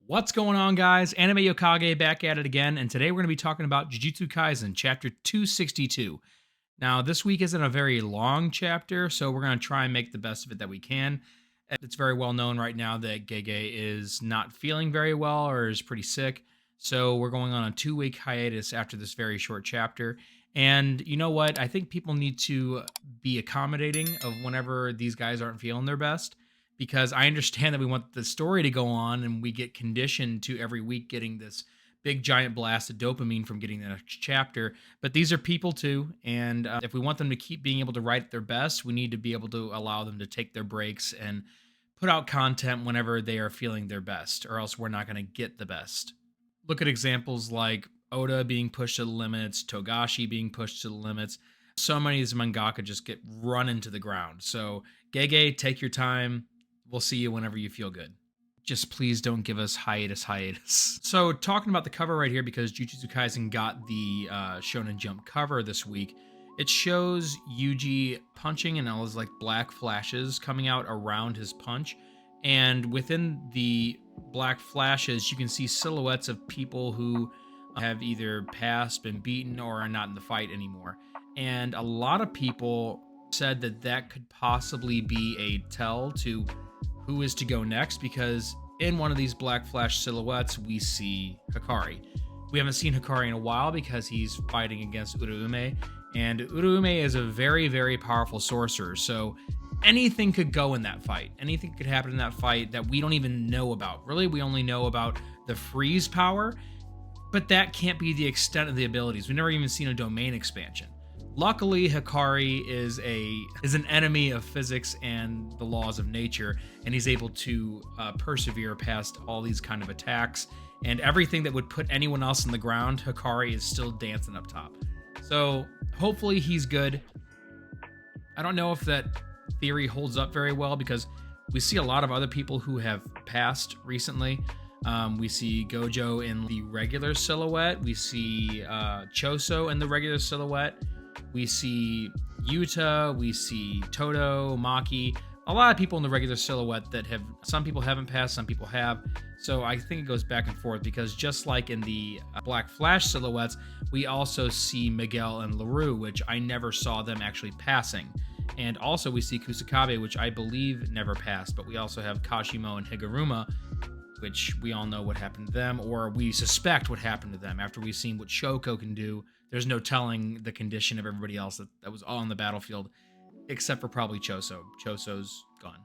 What's going on, guys? Anime Yokage back at it again, and today we're going to be talking about Jujutsu Kaisen Chapter 262. Now, this week isn't a very long chapter, so we're going to try and make the best of it that we can. It's very well known right now that Gege is not feeling very well or is pretty sick, so we're going on a 2-week hiatus after this very short chapter. And you know what? I think people need to be accommodating of whenever these guys aren't feeling their best, because I understand that we want the story to go on and we get conditioned to every week getting this big giant blast of dopamine from getting the next chapter. But these are people too, and if we want them to keep being able to write at their best, we need to be able to allow them to take their breaks and put out content whenever they are feeling their best, or else we're not going to get the best. Look at examples like Oda being pushed to the limits, Togashi being pushed to the limits. So many of these mangaka just get run into the ground. So Gege, take your time. We'll see you whenever you feel good. Just please don't give us hiatus. So talking about the cover right here, because Jujutsu Kaisen got the Shonen Jump cover this week, it shows Yuji punching and all his like black flashes coming out around his punch. And within the black flashes, you can see silhouettes of people who have either passed, been beaten, or are not in the fight anymore. And a lot of people said that that could possibly be a tell to who is to go next, because in one of these black flash silhouettes, we see Hikari. We haven't seen Hikari in a while because he's fighting against Uraume, and Uraume is a very, very powerful sorcerer, so anything could go in that fight. Anything could happen in that fight that we don't even know about. Really, we only know about the freeze power, but that can't be the extent of the abilities. We've never even seen a domain expansion. Luckily, Hikari is an enemy of physics and the laws of nature, and he's able to persevere past all these kind of attacks. And everything that would put anyone else on the ground, Hikari is still dancing up top. So hopefully he's good. I don't know if that theory holds up very well, because we see a lot of other people who have passed recently. We see Gojo in the regular silhouette. We see Choso in the regular silhouette. We see Yuta, we see Todo, Maki, a lot of people in the regular silhouette that have, some people haven't passed, some people have. So I think it goes back and forth, because just like in the Black Flash silhouettes, we also see Miguel and LaRue, which I never saw them actually passing. And also we see Kusakabe, which I believe never passed, but we also have Kashimo and Higuruma, which we all know what happened to them, or we suspect what happened to them. After we've seen what Shoko can do, there's no telling the condition of everybody else that was all on the battlefield, except for probably Choso. Choso's gone.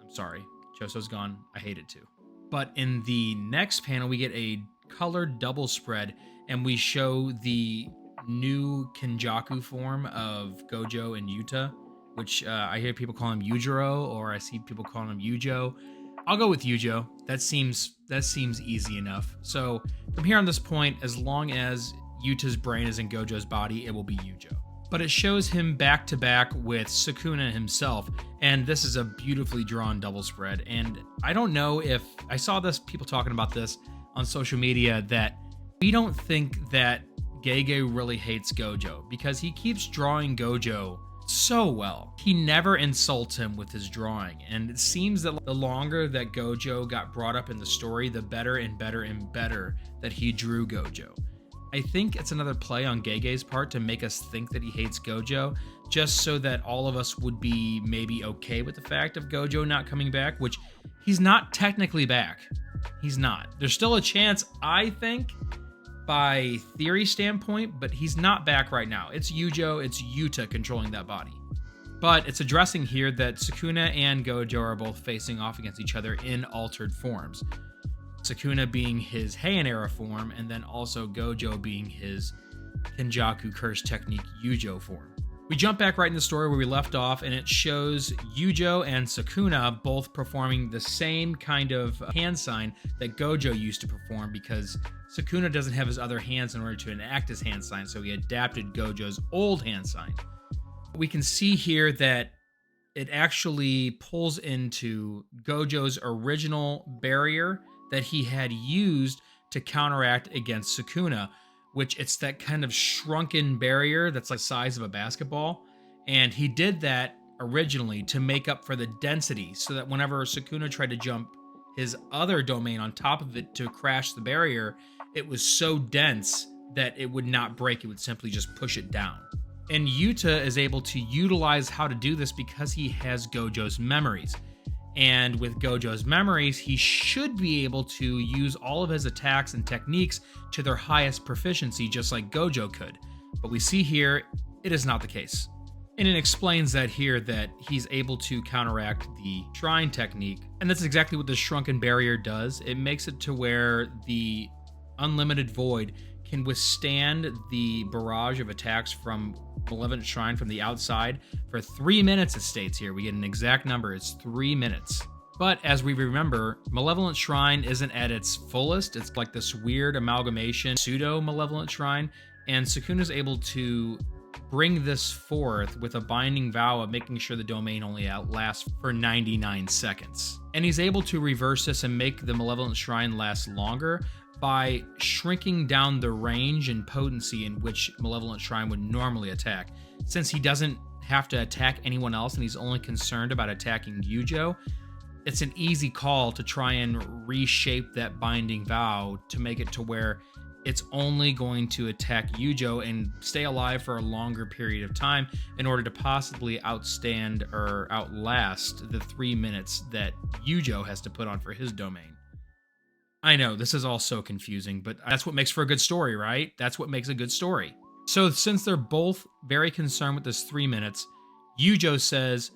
I'm sorry. Choso's gone. I hate it too. But in the next panel, we get a colored double spread, and we show the new Kenjaku form of Gojo and Yuta, which I hear people call him Yujiro, or I see people calling him Yujo. I'll go with Yujo. That seems easy enough. So from here on this point, as long as Yuta's brain is in Gojo's body, it will be Yujo. But it shows him back to back with Sukuna himself, and this is a beautifully drawn double spread. And I don't know if I saw this, people talking about this on social media, that we don't think that Gege really hates Gojo, because he keeps drawing Gojo so well. He never insults him with his drawing, and it seems that the longer that Gojo got brought up in the story, the better and better and better that he drew Gojo. I think it's another play on Gege's part to make us think that he hates Gojo, just so that all of us would be maybe okay with the fact of Gojo not coming back, which he's not technically back. He's not. There's still a chance, I think, by theory standpoint, but he's not back right now. It's Yujo, it's Yuta controlling that body. But it's addressing here that Sukuna and Gojo are both facing off against each other in altered forms. Sukuna being his Heian era form, and then also Gojo being his Kenjaku Curse Technique Yujo form. We jump back right in the story where we left off, and it shows Yujo and Sukuna both performing the same kind of hand sign that Gojo used to perform, because Sukuna doesn't have his other hands in order to enact his hand sign, so he adapted Gojo's old hand sign. We can see here that it actually pulls into Gojo's original barrier that he had used to counteract against Sukuna, which it's that kind of shrunken barrier that's like the size of a basketball. And he did that originally to make up for the density, so that whenever Sukuna tried to jump his other domain on top of it to crash the barrier, it was so dense that it would not break. It would simply just push it down. And Yuta is able to utilize how to do this because he has Gojo's memories. And with Gojo's memories, he should be able to use all of his attacks and techniques to their highest proficiency, just like Gojo could. But we see here, it is not the case. And it explains that here that he's able to counteract the shrine technique. And that's exactly what the shrunken barrier does. It makes it to where the unlimited void can withstand the barrage of attacks from Malevolent Shrine from the outside for 3 minutes, it states here. We get an exact number, it's 3 minutes. But as we remember, Malevolent Shrine isn't at its fullest. It's like this weird amalgamation, pseudo-Malevolent Shrine, and Sukuna's able to bring this forth with a binding vow of making sure the domain only outlasts for 99 seconds. And he's able to reverse this and make the Malevolent Shrine last longer by shrinking down the range and potency in which Malevolent Shrine would normally attack. Since he doesn't have to attack anyone else and he's only concerned about attacking Yujo, it's an easy call to try and reshape that binding vow to make it to where it's only going to attack Yujo and stay alive for a longer period of time in order to possibly outstand or outlast the 3 minutes that Yujo has to put on for his domain. I know, this is all so confusing, but that's what makes for a good story, right? That's what makes a good story. So since they're both very concerned with this 3 minutes, Yujo says,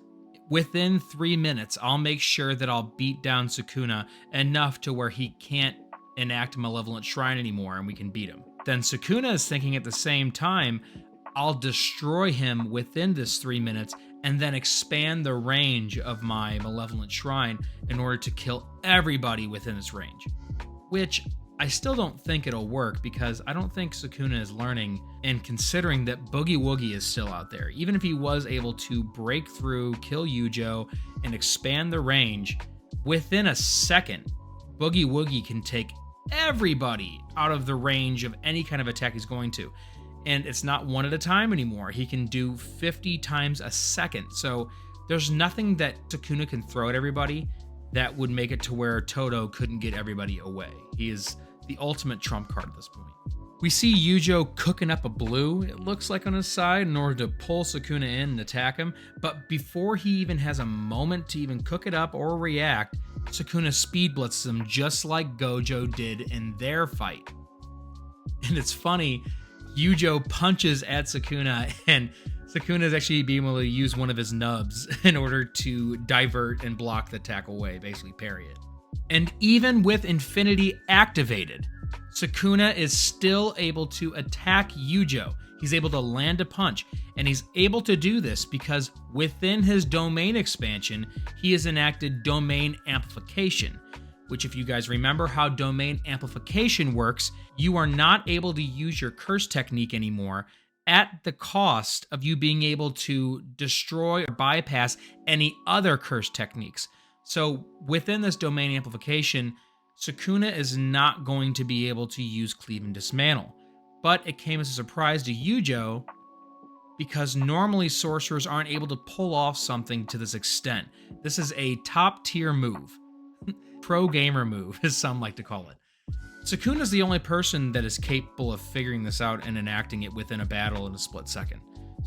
within 3 minutes, I'll make sure that I'll beat down Sukuna enough to where he can't enact Malevolent Shrine anymore and we can beat him. Then Sukuna is thinking at the same time, I'll destroy him within this 3 minutes and then expand the range of my Malevolent Shrine in order to kill everybody within its range. Which I still don't think it'll work because I don't think Sukuna is learning, and considering that Boogie Woogie is still out there. Even if he was able to break through, kill Yujo, and expand the range, within a second, Boogie Woogie can take everybody out of the range of any kind of attack he's going to. And it's not one at a time anymore. He can do 50 times a second. So there's nothing that Sukuna can throw at everybody that would make it to where Todo couldn't get everybody away. He is the ultimate trump card at this point. We see Yujo cooking up a blue, it looks like, on his side in order to pull Sukuna in and attack him. But before he even has a moment to even cook it up or react, Sukuna speed blitzes him just like Gojo did in their fight. And it's funny, Yujo punches at Sukuna and Sukuna is actually being able to use one of his nubs in order to divert and block the attack away, basically parry it. And even with Infinity activated, Sukuna is still able to attack Yujo. He's able to land a punch, and he's able to do this because within his domain expansion, he has enacted domain amplification, which, if you guys remember how domain amplification works, you are not able to use your curse technique anymore at the cost of you being able to destroy or bypass any other curse techniques. So within this domain amplification, Sukuna is not going to be able to use Cleave and Dismantle. But it came as a surprise to Yujo because normally sorcerers aren't able to pull off something to this extent. This is a top tier move. Pro gamer move, as some like to call it. Sukuna's the only person that is capable of figuring this out and enacting it within a battle in a split second.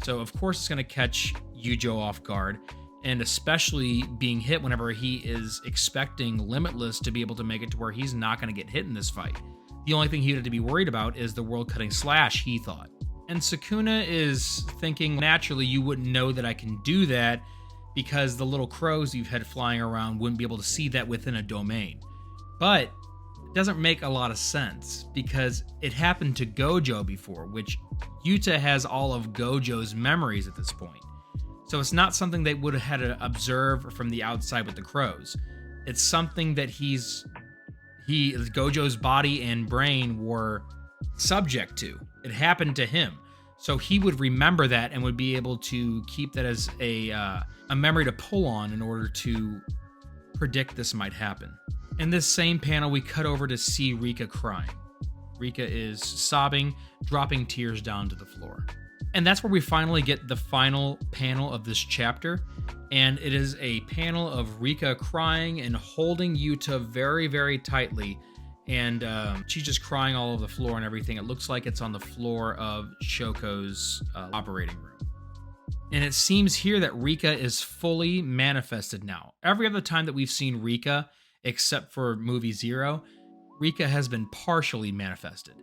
So of course it's going to catch Yujo off guard, and especially being hit whenever he is expecting Limitless to be able to make it to where he's not going to get hit in this fight. The only thing he would have to be worried about is the world-cutting slash, he thought. And Sukuna is thinking, naturally, you wouldn't know that I can do that because the little crows you've had flying around wouldn't be able to see that within a domain. But it doesn't make a lot of sense because it happened to Gojo before, which Yuta has all of Gojo's memories at this point. So it's not something they would have had to observe from the outside with the crows. It's something that Gojo's body and brain were subject to. It happened to him. So he would remember that and would be able to keep that as a memory to pull on in order to predict this might happen. In this same panel, we cut over to see Rika crying. Rika is sobbing, dropping tears down to the floor. And that's where we finally get the final panel of this chapter. And it is a panel of Rika crying and holding Yuta very, very tightly. And she's just crying all over the floor and everything. It looks like it's on the floor of Shoko's operating room. And it seems here that Rika is fully manifested now. Every other time that we've seen Rika, except for movie 0, Rika has been partially manifested.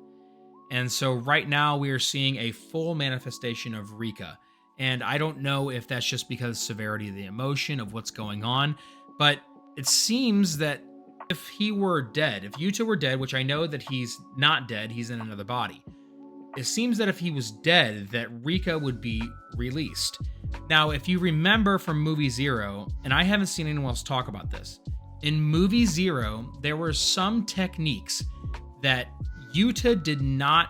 And so right now we are seeing a full manifestation of Rika. And I don't know if that's just because of the severity of the emotion of what's going on, but it seems that if he were dead, if Yuta were dead, which I know that he's not dead, he's in another body. It seems that if he was dead, that Rika would be released. Now, if you remember from movie 0, and I haven't seen anyone else talk about this, in movie 0, there were some techniques that Yuta did not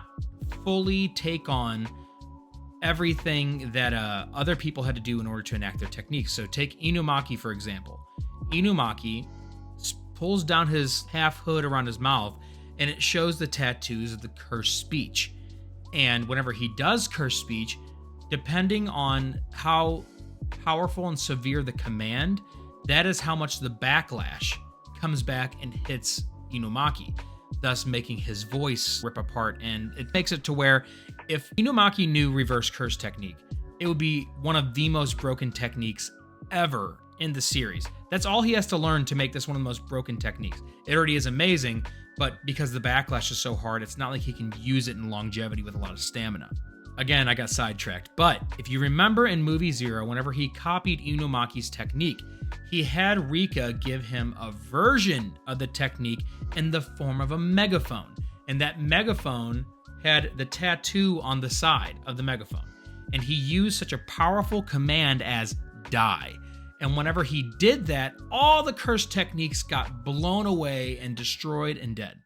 fully take on everything that other people had to do in order to enact their techniques. So take Inumaki, for example. Inumaki pulls down his half hood around his mouth, and it shows the tattoos of the cursed speech. And whenever he does cursed speech, depending on how powerful and severe the command, that is how much the backlash comes back and hits Inumaki, thus making his voice rip apart. And it makes it to where if Inumaki knew reverse curse technique, it would be one of the most broken techniques ever in the series. That's all he has to learn to make this one of the most broken techniques. It already is amazing, but because the backlash is so hard, it's not like he can use it in longevity with a lot of stamina. Again, I got sidetracked, but if you remember in movie 0, whenever he copied Inumaki's technique, he had Rika give him a version of the technique in the form of a megaphone. And that megaphone had the tattoo on the side of the megaphone. And he used such a powerful command as die. And whenever he did that, all the cursed techniques got blown away and destroyed and dead.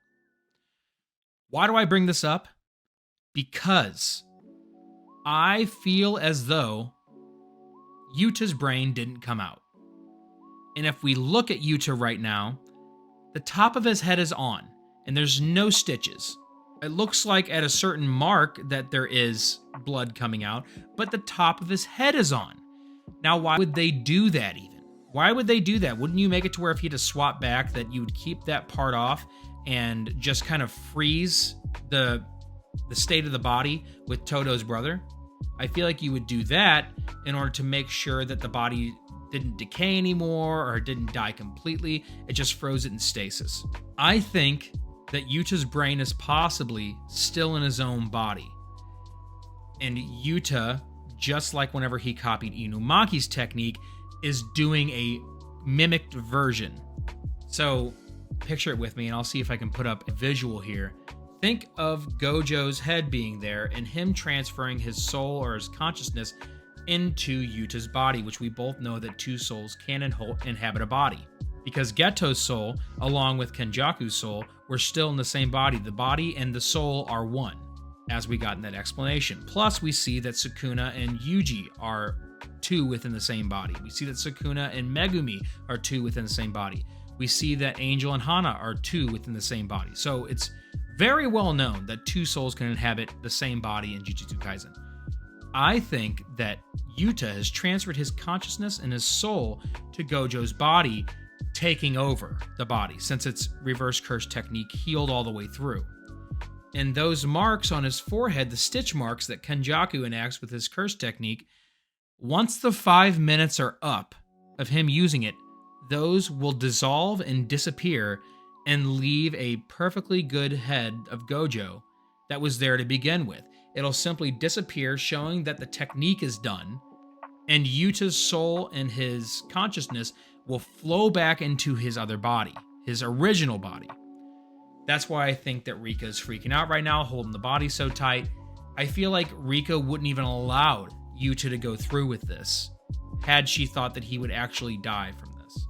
Why do I bring this up? Because I feel as though Yuta's brain didn't come out. And if we look at Yuta right now, the top of his head is on, and there's no stitches. It looks like at a certain mark that there is blood coming out, but the top of his head is on. Now, why would they do that even? Why would they do that? Wouldn't you make it to where if he had to swap back that you would keep that part off and just kind of freeze the state of the body with Todo's brother? I feel like you would do that in order to make sure that the body didn't decay anymore or didn't die completely. It just froze it in stasis. I think that Yuta's brain is possibly still in his own body. And Yuta, just like whenever he copied Inumaki's technique, is doing a mimicked version. So picture it with me, and I'll see if I can put up a visual here. Think of Gojo's head being there and him transferring his soul or his consciousness into Yuta's body, which we both know that two souls can inhabit a body. Because Geto's soul, along with Kenjaku's soul, were still in the same body. The body and the soul are one, as we got in that explanation. Plus, we see that Sukuna and Yuji are two within the same body. We see that Sukuna and Megumi are two within the same body. We see that Angel and Hana are two within the same body. So it's very well known that two souls can inhabit the same body in Jujutsu Kaisen. I think that Yuta has transferred his consciousness and his soul to Gojo's body, taking over the body, since its reverse curse technique healed all the way through. And those marks on his forehead, the stitch marks that Kenjaku enacts with his curse technique, once the 5 minutes are up of him using it, those will dissolve and disappear and leave a perfectly good head of Gojo that was there to begin with. It'll simply disappear, showing that the technique is done, and Yuta's soul and his consciousness will flow back into his other body, his original body. That's why I think that Rika is freaking out right now, holding the body so tight. I feel like Rika wouldn't even allow Yuta to go through with this had she thought that he would actually die from this.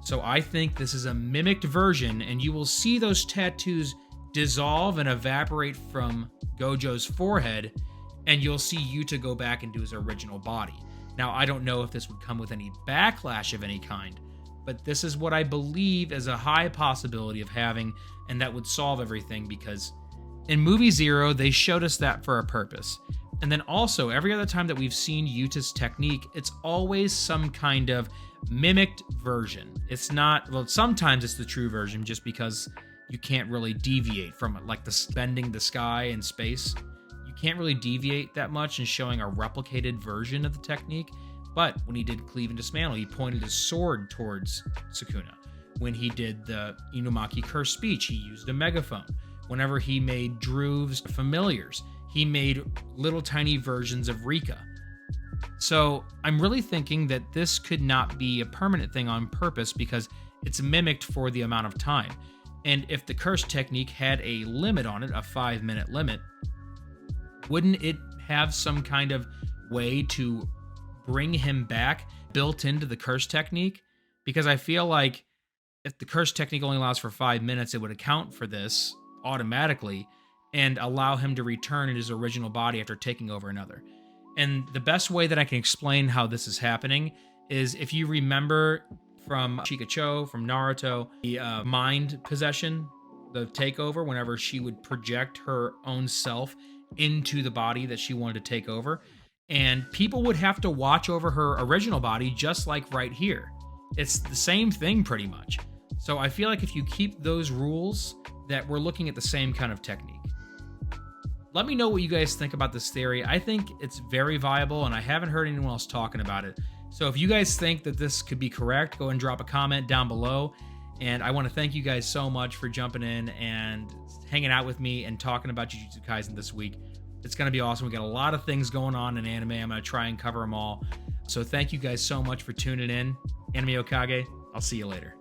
So I think this is a mimicked version, and you will see those tattoos dissolve and evaporate from Gojo's forehead, and you'll see Yuta go back into his original body. Now, I don't know if this would come with any backlash of any kind, but this is what I believe is a high possibility of having, and that would solve everything, because in movie 0, they showed us that for a purpose. And then also, every other time that we've seen Yuta's technique, it's always some kind of mimicked version. It's not, well, sometimes it's the true version just because you can't really deviate from it, like the bending the sky and space. You can't really deviate that much in showing a replicated version of the technique. But when he did Cleave and Dismantle, he pointed his sword towards Sukuna. When he did the Inumaki Curse speech, he used a megaphone. Whenever he made Drew's familiars, he made little tiny versions of Rika. So I'm really thinking that this could not be a permanent thing on purpose because it's mimicked for the amount of time. And if the curse technique had a limit on it, a 5-minute limit, wouldn't it have some kind of way to bring him back built into the curse technique? Because I feel like if the curse technique only allows for 5 minutes, it would account for this automatically and allow him to return in his original body after taking over another. And the best way that I can explain how this is happening is if you remember from Chikacho, from Naruto, the mind possession, the takeover, whenever she would project her own self into the body that she wanted to take over. And people would have to watch over her original body, just like right here. It's the same thing pretty much. So I feel like if you keep those rules, that we're looking at the same kind of technique. Let me know what you guys think about this theory. I think it's very viable, and I haven't heard anyone else talking about it. So if you guys think that this could be correct, go and drop a comment down below. And I want to thank you guys so much for jumping in and hanging out with me and talking about Jujutsu Kaisen this week. It's going to be awesome. We got a lot of things going on in anime. I'm going to try and cover them all. So thank you guys so much for tuning in. Anime Okage, I'll see you later.